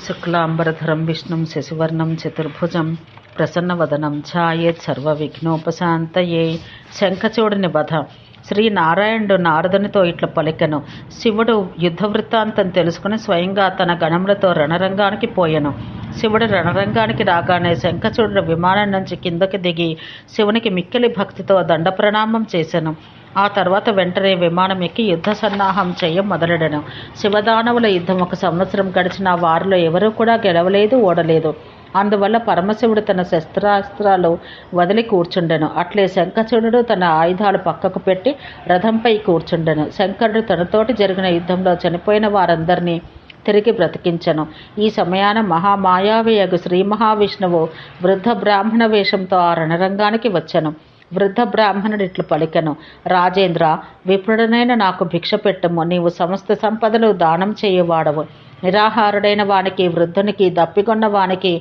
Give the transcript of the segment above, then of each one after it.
శుక్లాంబరధరం విష్ణుం శశివర్ణం చతుర్భుజం ప్రసన్నవదనం ఛాయేత్ సర్వవిఘ్నోపశాంతయే. శంఖచూడుని వధ. శ్రీనారాయణుడు నారదునితో ఇట్లా పలికెను. శివుడు యుద్ధ వృత్తాంతం తెలుసుకుని స్వయంగా తన గణములతో రణరంగానికి పోయెను. శివుడు రణరంగానికి రాగానే శంఖచూడుడు విమానం నుంచి కిందకి దిగి శివునికి మిక్కిలి భక్తితో దండ ప్రణామం చేశాను. ఆ తర్వాత వెంటనే విమానం ఎక్కి యుద్ధ సన్నాహం చేయ మొదలెడను. శివదానవుల యుద్ధం 1 సంవత్సరం గడిచిన వారిలో ఎవరూ కూడా గెలవలేదు, ఓడలేదు. అందువల్ల పరమశివుడు తన శస్త్రాస్త్రాలు వదిలి కూర్చుండెను. అట్లే శంఖచూడుడు తన ఆయుధాలు పక్కకు పెట్టి రథంపై కూర్చుండెను. శంకరుడు తనతోటి జరిగిన యుద్ధంలో చనిపోయిన వారందరినీ తిరిగి బ్రతికించెను. ఈ సమయాన మహామాయావియగు శ్రీ మహావిష్ణువు వృద్ధ బ్రాహ్మణ వేషంతో ఆ రణరంగానికి వచ్చెను. వృద్ధ బ్రాహ్మణుడు ఇట్లు పలికెను. రాజేంద్ర, విప్రుడనైన నాకు భిక్ష పెట్టము. నీవు సమస్త సంపదలు దానం చేయవాడవు. నిరాహారుడైన వానికి, వృద్ధునికి, దప్పికొన్న వానికి,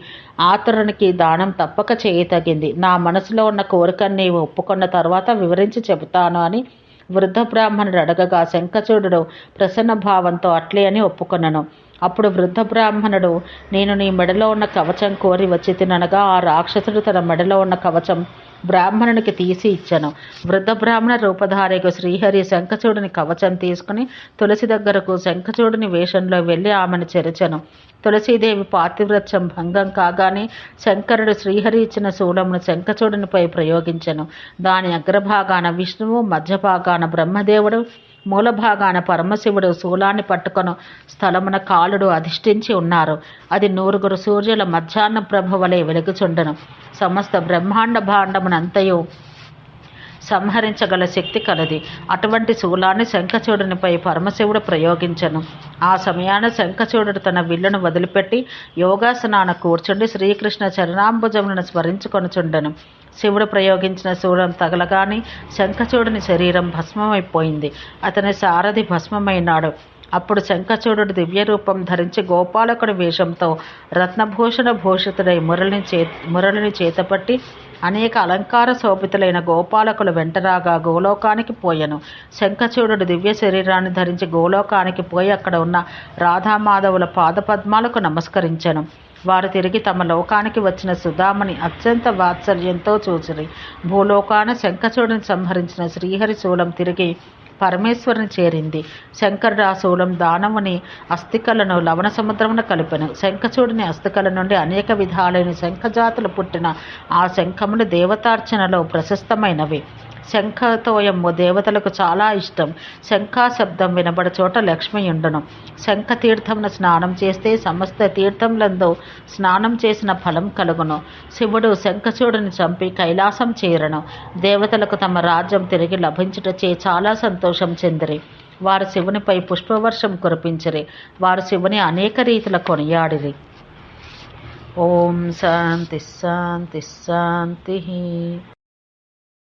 ఆతురునికి దానం తప్పక చేయతగింది. నా మనసులో ఉన్న కోరికను నీవు ఒప్పుకున్న తర్వాత వివరించి చెబుతాను అని వృద్ధ బ్రాహ్మణుడు అడగగా శంఖచూడుడు ప్రసన్న భావంతో అట్లే అని ఒప్పుకొనను. అప్పుడు వృద్ధ బ్రాహ్మణుడు, నేను నీ మెడలో ఉన్న కవచం కోరి వచ్చి తిననగా ఆ రాక్షసుడు తన మెడలో ఉన్న కవచం బ్రాహ్మణునికి తీసి ఇచ్చను. వృద్ధ బ్రాహ్మణ రూపధారిగా శ్రీహరి శంఖచూడుని కవచం తీసుకుని తులసి దగ్గరకు శంఖచూడుని వేషంలో వెళ్ళి ఆమెను చెరచెను. తులసీదేవి పాతివ్రత్యం భంగం కాగానే శంకరుడు శ్రీహరి ఇచ్చిన శూలమును శంఖచూడునిపై ప్రయోగించెను. దాని అగ్రభాగాన విష్ణువు, మధ్యభాగాన బ్రహ్మదేవుడు, మూల భాగాన పరమశివుడు శూలాన్ని పట్టుకొను స్థలమున కాలుడు అధిష్ఠించి ఉన్నారు. అది 100 సూర్యుల మధ్యాహ్న ప్రభ వలె వెలుగుచుండెను. సమస్త బ్రహ్మాండ భాండమునంతయు సంహరించగల శక్తి కలది. అటువంటి శూలాన్ని శంఖచూడునిపై పరమశివుడు ప్రయోగించెను. ఆ సమయాన శంఖచూడుడు తన విల్లును వదిలిపెట్టి యోగాసనాన కూర్చుండి శ్రీకృష్ణ చరణాంబుజములను స్మరించుకొనుచుండెను. శివుడు ప్రయోగించిన శూలం తగలగానే శంఖచూడుని శరీరం భస్మమైపోయింది. అతని సారథి భస్మమైనాడు. అప్పుడు శంఖచూడుడు దివ్య రూపం ధరించి గోపాలకుడి వేషంతో రత్నభూషణ భూషితుడై మురళిని చేతపట్టి అనేక అలంకార శోభితులైన గోపాలకులు వెంటరాగా గోలోకానికి పోయెను. శంఖచూడుడు దివ్య శరీరాన్ని ధరించి గోలోకానికి పోయి అక్కడ ఉన్న రాధామాధవుల పాదపద్మాలకు నమస్కరించెను. వారు తిరిగి తమ లోకానికి వచ్చిన సుధామని అత్యంత వాత్సల్యంతో చూసిరి. భూలోకాన శంఖచూడుని సంహరించిన శ్రీహరి శూలం తిరిగి పరమేశ్వరుని చేరింది. శంకరుడు ఆ శూలం దానవుని అస్థికలను లవణ సముద్రమున కలిపెను. శంఖచూడుని అస్థికల నుండి అనేక విధాలైన శంఖజాతులు పుట్టిన ఆ శంఖములు దేవతార్చనలో ప్రశస్తమైనవి. శంఖతోయము దేవతలకు చాలా ఇష్టం. శంఖా శబ్దం వినబడ చోట లక్ష్మి ఉండును. శంఖ తీర్థమున స్నానం చేస్తే సమస్త తీర్థములందు స్నానం చేసిన ఫలం కలుగును. శివుడు శంఖచూడుని చంపి కైలాసం చేరను. దేవతలకు తమ రాజ్యం తిరిగి లభించుటచే చాలా సంతోషం చెందిరి. వారు శివునిపై పుష్పవర్షం కురిపించిరి. వారు శివుని అనేక రీతుల కొనియాడిరి. ఓం శాంతి శాంతి శాంతి.